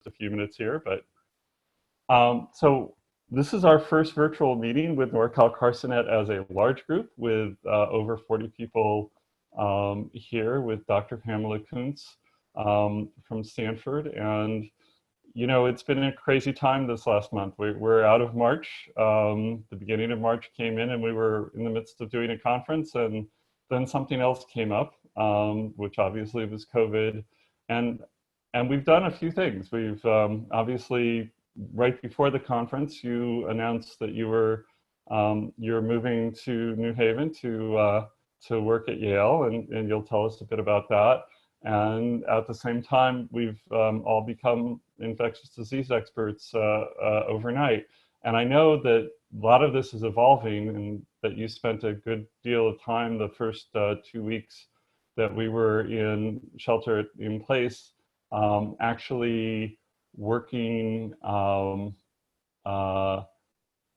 a few minutes here, but so this is our first virtual meeting with NorCalCarciNET as a large group with over 40 people here with Dr. Pamela Kunz from Stanford. And, you know, it's been a crazy time this last month. We're out of March. The beginning of March came in and we were in the midst of doing a conference, and then something else came up, which obviously was COVID. And we've done a few things. We've obviously, right before the conference, you announced that you're moving to New Haven to work at Yale, and you'll tell us a bit about that. And at the same time, we've all become infectious disease experts overnight. And I know that a lot of this is evolving, and that you spent a good deal of time the first 2 weeks that we were in shelter in place, actually working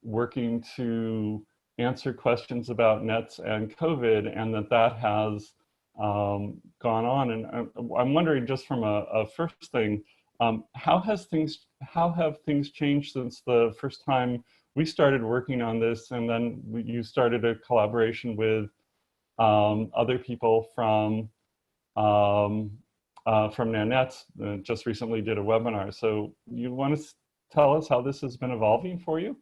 working to answer questions about NETs and COVID, and that has gone on. And I'm wondering, just from a first thing, how have things changed since the first time we started working on this, and then you started a collaboration with other people from NANETS, just recently did a webinar. So you want to tell us how this has been evolving for you?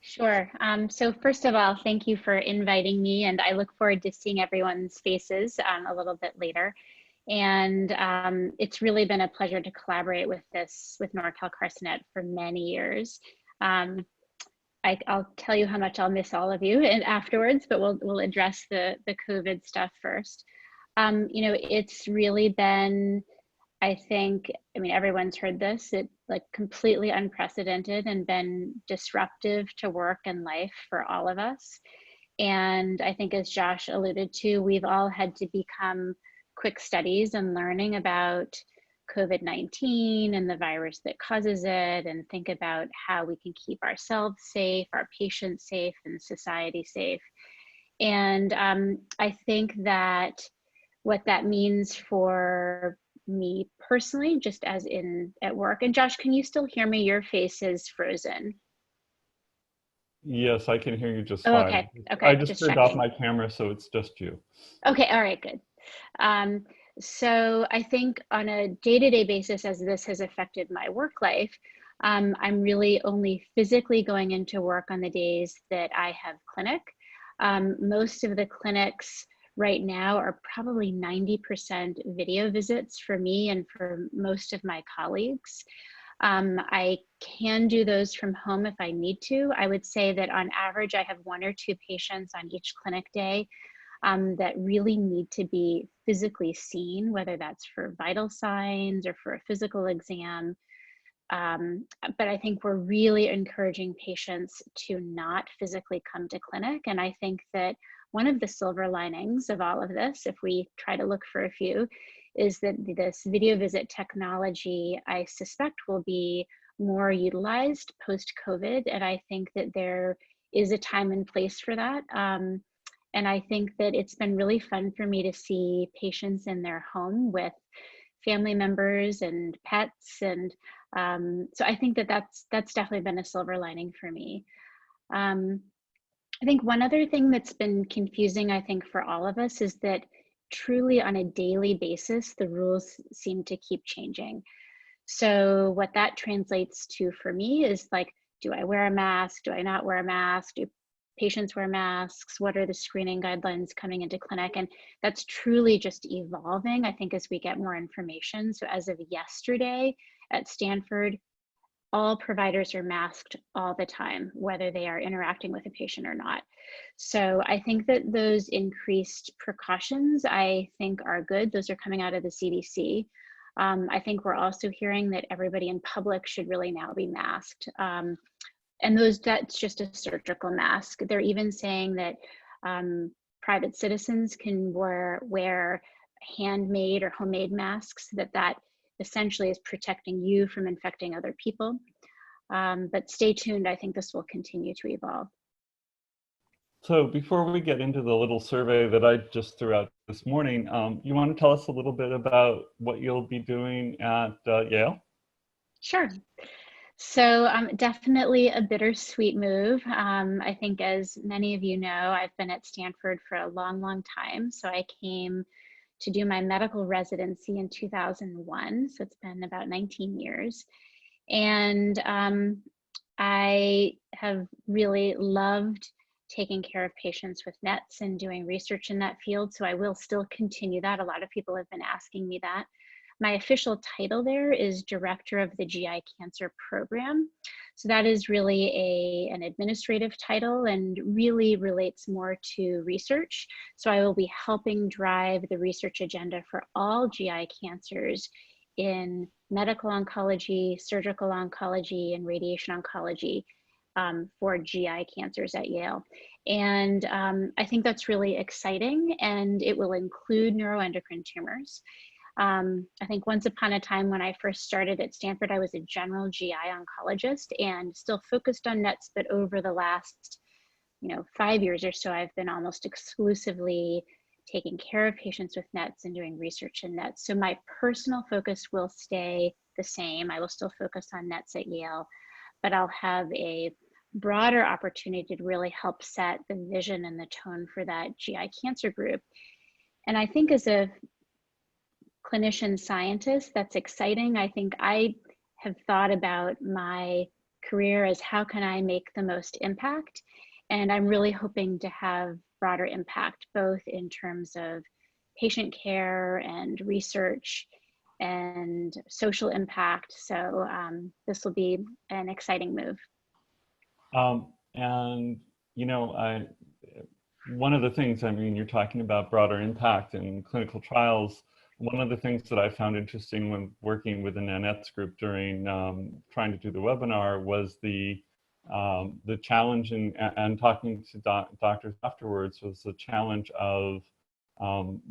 Sure. So first of all, thank you for inviting me, and I look forward to seeing everyone's faces a little bit later. And it's really been a pleasure to collaborate with NorCalCarciNET for many years. I'll tell you how much I'll miss all of you and afterwards, but we'll address the COVID stuff first. You know, it's really been, I think, I mean, everyone's heard this, it like completely unprecedented and been disruptive to work and life for all of us. And I think, as Josh alluded to, we've all had to become quick studies and learning about COVID-19 and the virus that causes it, and think about how we can keep ourselves safe, our patients safe, and society safe. And I think that what that means for me personally, just as at work. And Josh, can you still hear me? Your face is frozen. Yes, I can hear you just fine. Okay, okay. I just turned off my camera, so it's just you. Okay, all right, good. So I think on a day-to-day basis, as this has affected my work life, I'm really only physically going into work on the days that I have clinic. Most of the clinics right now are probably 90% video visits for me and for most of my colleagues. I can do those from home if I need to. I would say that on average, I have 1 or 2 patients on each clinic day that really need to be physically seen, whether that's for vital signs or for a physical exam. But I think we're really encouraging patients to not physically come to clinic. And I think that one of the silver linings of all of this, if we try to look for a few, is that this video visit technology, I suspect, will be more utilized post-COVID. And I think that there is a time and place for that. And I think that it's been really fun for me to see patients in their home with family members and pets. And so I think that that's definitely been a silver lining for me. I think one other thing that's been confusing, I think, for all of us is that truly on a daily basis, the rules seem to keep changing. So what that translates to for me is like, do I wear a mask? Do I not wear a mask? Do patients wear masks? What are the screening guidelines coming into clinic? And that's truly just evolving, I think, as we get more information. So as of yesterday at Stanford, all providers are masked all the time, whether they are interacting with a patient or not. So I think that those increased precautions, I think, are good. Those are coming out of the CDC. I think we're also hearing that everybody in public should really now be masked. And that's just a surgical mask. They're even saying that private citizens can wear handmade or homemade masks, that essentially is protecting you from infecting other people. But stay tuned, I think this will continue to evolve. So before we get into the little survey that I just threw out this morning, you want to tell us a little bit about what you'll be doing at Yale? Sure. So definitely a bittersweet move. I think as many of you know, I've been at Stanford for a long, long time. So I came to do my medical residency in 2001. So it's been about 19 years. And I have really loved taking care of patients with NETs and doing research in that field. So I will still continue that. A lot of people have been asking me that. My official title there is Director of the GI Cancer Program. So that is really an administrative title and really relates more to research. So I will be helping drive the research agenda for all GI cancers in medical oncology, surgical oncology, and radiation oncology for GI cancers at Yale. And I think that's really exciting, and it will include neuroendocrine tumors. I think once upon a time when I first started at Stanford, I was a general GI oncologist and still focused on NETs, but over the last 5 years or so, I've been almost exclusively taking care of patients with NETs and doing research in NETs. So my personal focus will stay the same. I will still focus on NETs at Yale, but I'll have a broader opportunity to really help set the vision and the tone for that GI cancer group. And I think as a clinician scientist, that's exciting. I think I have thought about my career as how can I make the most impact? And I'm really hoping to have broader impact, both in terms of patient care and research and social impact. So this will be an exciting move. And, one of the things, I mean, you're talking about broader impact in clinical trials. One of the things that I found interesting when working with the NANETS group during trying to do the webinar was the challenge and talking to doctors afterwards was the challenge of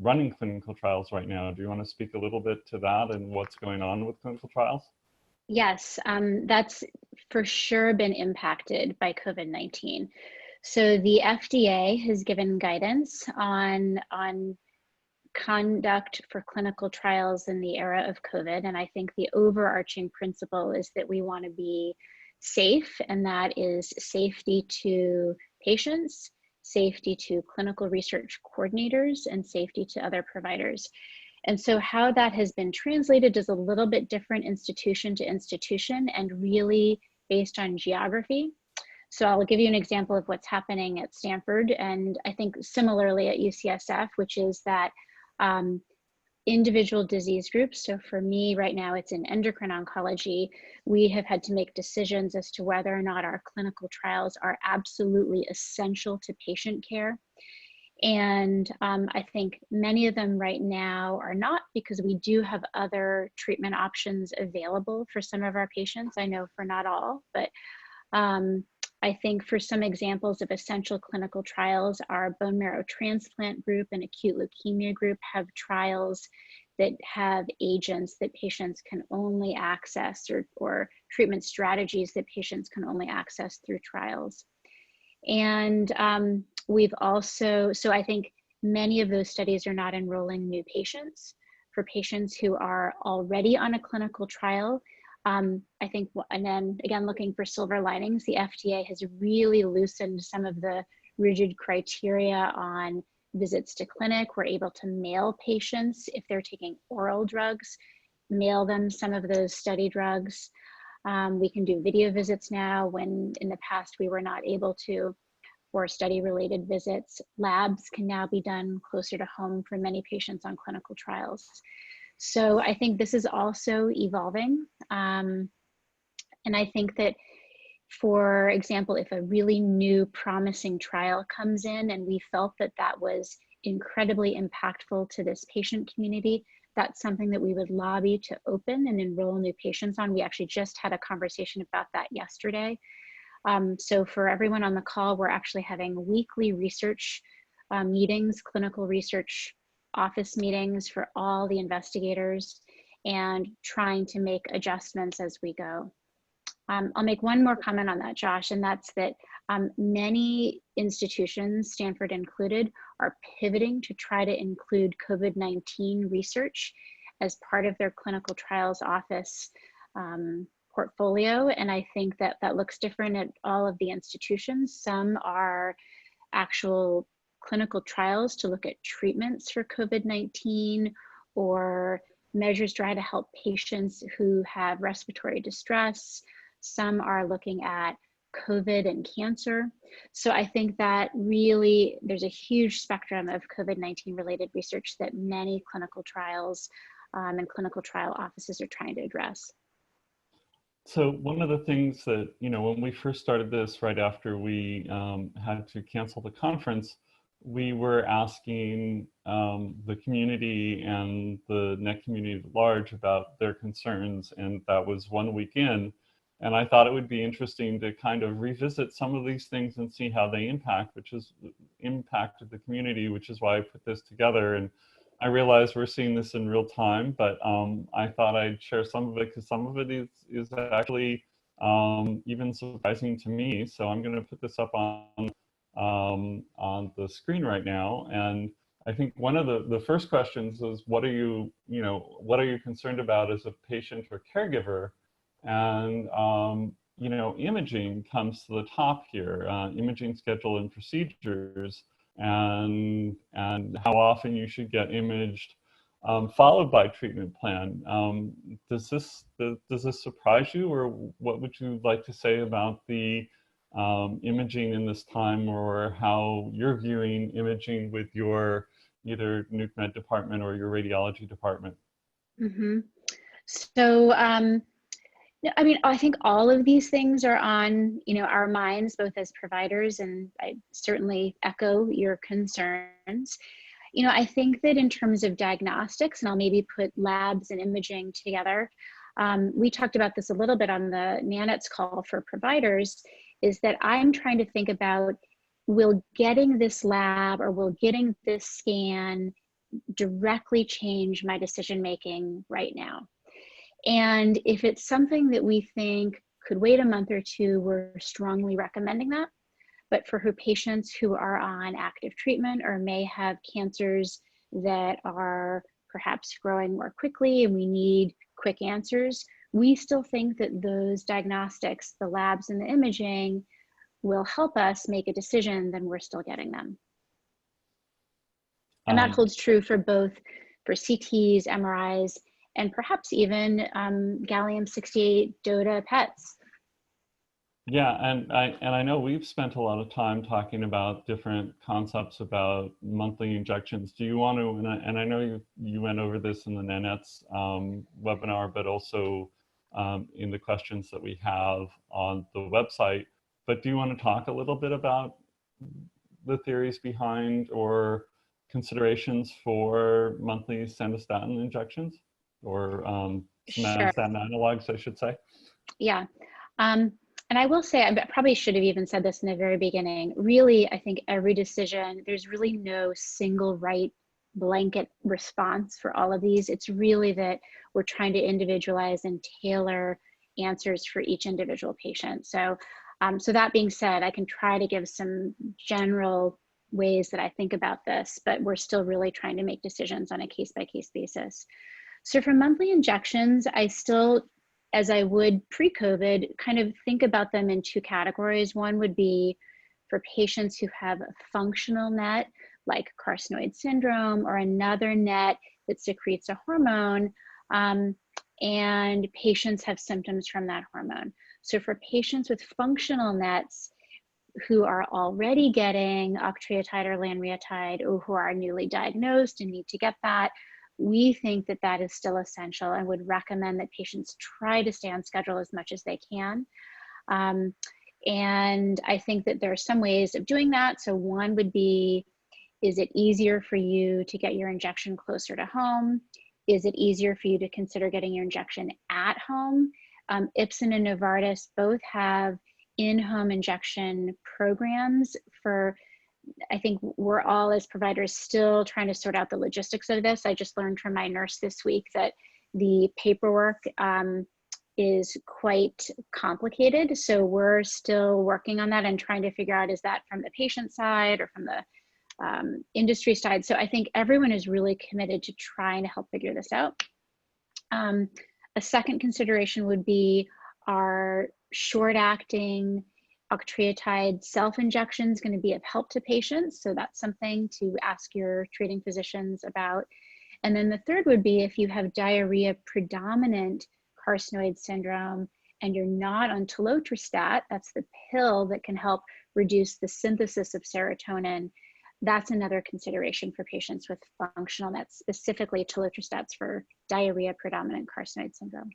running clinical trials right now. Do you want to speak a little bit to that and what's going on with clinical trials? Yes, that's for sure been impacted by COVID-19. So the FDA has given guidance on conduct for clinical trials in the era of COVID. And I think the overarching principle is that we want to be safe, and that is safety to patients, safety to clinical research coordinators, and safety to other providers. And so how that has been translated is a little bit different institution to institution and really based on geography. So I'll give you an example of what's happening at Stanford, and I think similarly at UCSF, which is that individual disease groups. So for me right now, it's in endocrine oncology. We have had to make decisions as to whether or not our clinical trials are absolutely essential to patient care. And I think many of them right now are not, because we do have other treatment options available for some of our patients. I know for not all, but I think for some examples of essential clinical trials, our bone marrow transplant group and acute leukemia group have trials that have agents that patients can only access, or treatment strategies that patients can only access through trials. And we've also, so I think many of those studies are not enrolling new patients. For patients who are already on a clinical trial, I think, and then again, looking for silver linings, the FDA has really loosened some of the rigid criteria on visits to clinic. We're able to mail patients, if they're taking oral drugs, mail them some of those study drugs. We can do video visits now when in the past we were not able to for study related visits. Labs can now be done closer to home for many patients on clinical trials. So I think this is also evolving. And I think that, for example, if a really new promising trial comes in and we felt that that was incredibly impactful to this patient community, that's something that we would lobby to open and enroll new patients on. We actually just had a conversation about that yesterday. So for everyone on the call, we're actually having weekly research meetings, clinical research office meetings for all the investigators, and trying to make adjustments as we go. I'll make one more comment on that, Josh, and that's that many institutions, Stanford included, are pivoting to try to include COVID-19 research as part of their clinical trials office portfolio, and I think that that looks different at all of the institutions. Some are actual clinical trials to look at treatments for COVID-19 or measures try to help patients who have respiratory distress. Some are looking at COVID and cancer. So I think that really there's a huge spectrum of COVID-19 related research that many clinical trials and clinical trial offices are trying to address. So one of the things that, when we first started this, right after we had to cancel the conference, we were asking the community and the NET community at large about their concerns, and that was 1 week in. And I thought it would be interesting to kind of revisit some of these things and see how they impacted the community, which is why I put this together. And I realize we're seeing this in real time, but I thought I'd share some of it because some of it is actually even surprising to me. So I'm going to put this up on the screen right now. And I think one of the first questions is, what are you concerned about as a patient or caregiver? And imaging comes to the top here, imaging schedule and procedures, and how often you should get imaged, followed by treatment plan. Does this surprise you, or what would you like to say about the imaging in this time, or how you're viewing imaging with your either nuke med department or your radiology department? Mm-hmm. So, I mean, I think all of these things are on, our minds, both as providers, and I certainly echo your concerns. I think that in terms of diagnostics, and I'll maybe put labs and imaging together, we talked about this a little bit on the NANETS call for providers, is that I'm trying to think about, will getting this lab or will getting this scan directly change my decision-making right now? And if it's something that we think could wait a month or two, we're strongly recommending that. But for patients who are on active treatment or may have cancers that are perhaps growing more quickly and we need quick answers, we still think that those diagnostics, the labs and the imaging, will help us make a decision, then we're still getting them. And that holds true for both for CTs, MRIs, and perhaps even gallium-68 DOTA PETs. Yeah, and I know we've spent a lot of time talking about different concepts about monthly injections. Do you want to, and I know you went over this in the NANETS webinar, but also in the questions that we have on the website, but do you want to talk a little bit about the theories behind or considerations for monthly somatostatin injections, or somatostatin analogs, I should say? Yeah. And I will say, I probably should have even said this in the very beginning, really, I think every decision, there's really no single right blanket response for all of these. It's really that we're trying to individualize and tailor answers for each individual patient. So, so that being said, I can try to give some general ways that I think about this, but we're still really trying to make decisions on a case-by-case basis. So for monthly injections, I still, as I would pre-COVID, kind of think about them in two categories. One would be for patients who have a functional NET, like carcinoid syndrome, or another NET that secretes a hormone, and patients have symptoms from that hormone. So for patients with functional NETs who are already getting octreotide or lanreotide, or who are newly diagnosed and need to get that, we think that that is still essential and would recommend that patients try to stay on schedule as much as they can. And I think that there are some ways of doing that. So one would be, is it easier for you to get your injection closer to home? Is it easier for you to consider getting your injection at home? Ipsen and Novartis both have in-home injection programs for, I think we're all as providers still trying to sort out the logistics of this. I just learned from my nurse this week that the paperwork is quite complicated. So we're still working on that and trying to figure out, is that from the patient side or from the industry side? So I think everyone is really committed to trying to help figure this out. A second consideration would be, Are short-acting octreotide self-injections going to be of help to patients? So that's something to ask your treating physicians about. And then the third would be if you have diarrhea predominant carcinoid syndrome and you're not on telotrestat, that's the pill that can help reduce the synthesis of serotonin. That's another consideration for patients with functional NETs, specifically telotrestats for diarrhea predominant carcinoid syndrome.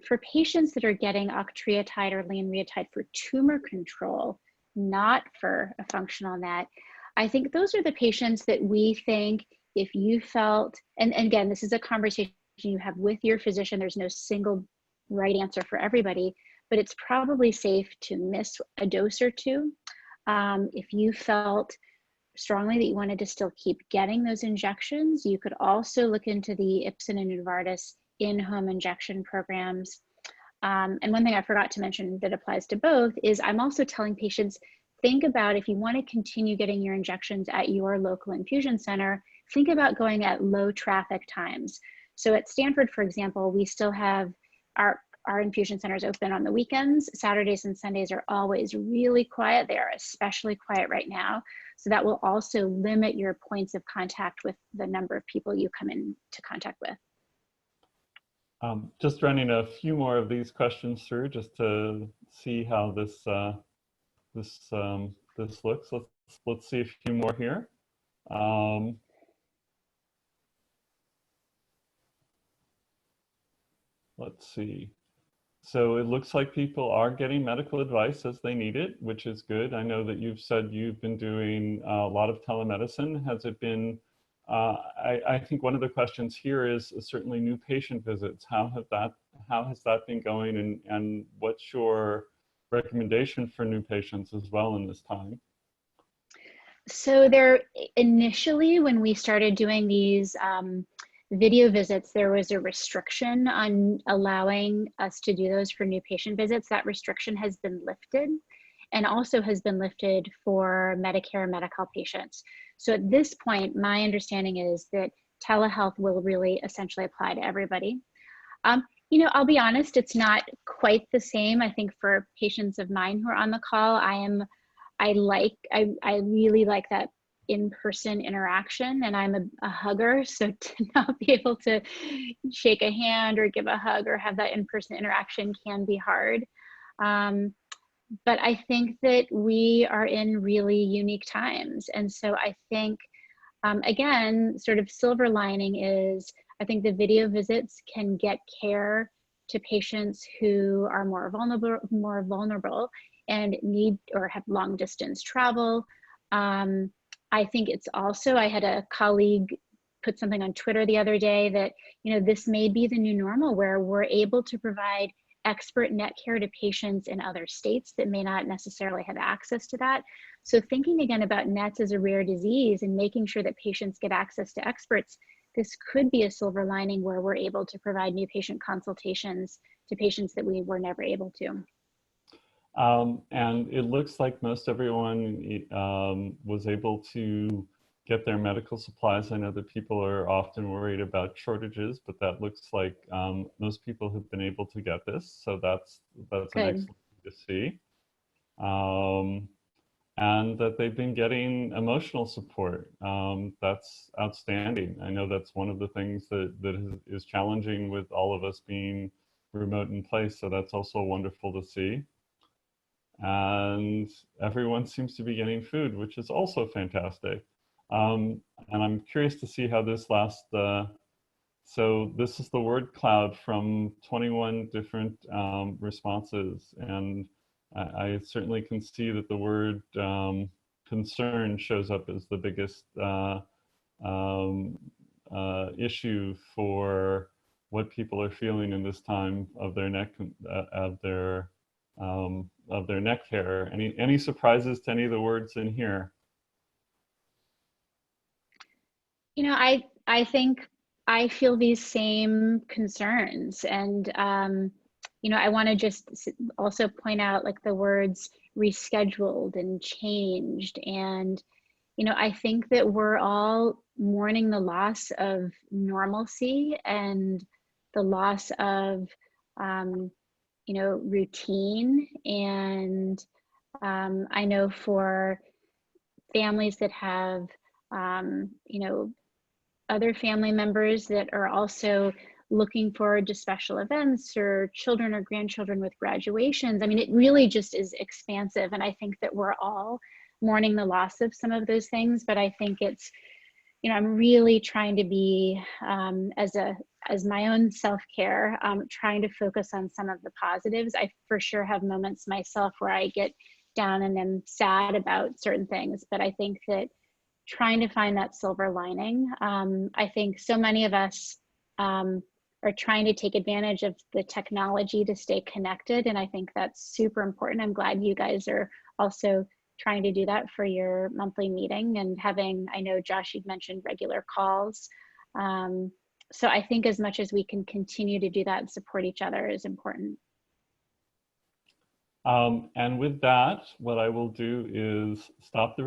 For patients that are getting octreotide or lanreotide for tumor control, not for a functional NET, I think those are the patients that we think if you felt, and again, this is a conversation you have with your physician, there's no single right answer for everybody, but it's probably safe to miss a dose or two. If you felt strongly that you wanted to still keep getting those injections, you could also look into the Ipsen and Novartis in-home injection programs. And one thing I forgot to mention that applies to both is I'm also telling patients, think about if you want to continue getting your injections at your local infusion center, think about going at low traffic times. So at Stanford, for example, we still have our infusion centers open on the weekends. Saturdays and Sundays are always really quiet. They are especially quiet right now. So that will also limit your points of contact with the number of people you come into contact with. Just running a few more of these questions through just to see how this this looks. Let's see a few more here. Let's see. So it looks like people are getting medical advice as they need it, which is good. I know that you've said you've been doing a lot of telemedicine. Has it been, I think one of the questions here is certainly new patient visits. How has that been going, and what's your recommendation for new patients as well in this time? So there, initially when we started doing these video visits, there was a restriction on allowing us to do those for new patient visits. That restriction has been lifted and also has been lifted for Medicare and Medi-Cal patients. So at this point, my understanding is that telehealth will really essentially apply to everybody. You know, I'll be honest, it's not quite the same. I think for patients of mine who are on the call, I really like that in-person interaction, and I'm a hugger, so to not be able to shake a hand or give a hug or have that in-person interaction can be hard. But I think that we are in really unique times, and so I think again, sort of silver lining is I think the video visits can get care to patients who are more vulnerable and need or have long distance travel. I think it's also, I had a colleague put something on Twitter the other day that, you know, this may be the new normal where we're able to provide expert NET care to patients in other states that may not necessarily have access to that. So thinking again about NETs as a rare disease and making sure that patients get access to experts, this could be a silver lining where we're able to provide new patient consultations to patients that we were never able to. And it looks like most everyone was able to get their medical supplies. I know that people are often worried about shortages, but that looks like most people have been able to get this. So that's an excellent thing to see. And that they've been getting emotional support. That's outstanding. I know that's one of the things that is challenging with all of us being remote in place. So that's also wonderful to see. And everyone seems to be getting food, which is also fantastic. And I'm curious to see how this last, so this is the word cloud from 21 different responses. And I certainly can see that the word concern shows up as the biggest issue for what people are feeling in this time of their neck, of their neck care. Any surprises to any of the words in here? You know, I think I feel these same concerns, and you know, I want to just also point out like the words rescheduled and changed, and you know, I think that we're all mourning the loss of normalcy and the loss of routine. And I know for families that have, other family members that are also looking forward to special events, or children or grandchildren with graduations. I mean, it really just is expansive. And I think that we're all mourning the loss of some of those things, but I think it's, I'm really trying to be, as my own self-care, trying to focus on some of the positives. I for sure have moments myself where I get down and am sad about certain things, but I think that trying to find that silver lining. I think so many of us are trying to take advantage of the technology to stay connected, and I think that's super important. I'm glad you guys are also trying to do that for your monthly meeting, and having, I know Josh, you've mentioned regular calls. So I think as much as we can continue to do that and support each other is important. And with that, what I will do is stop the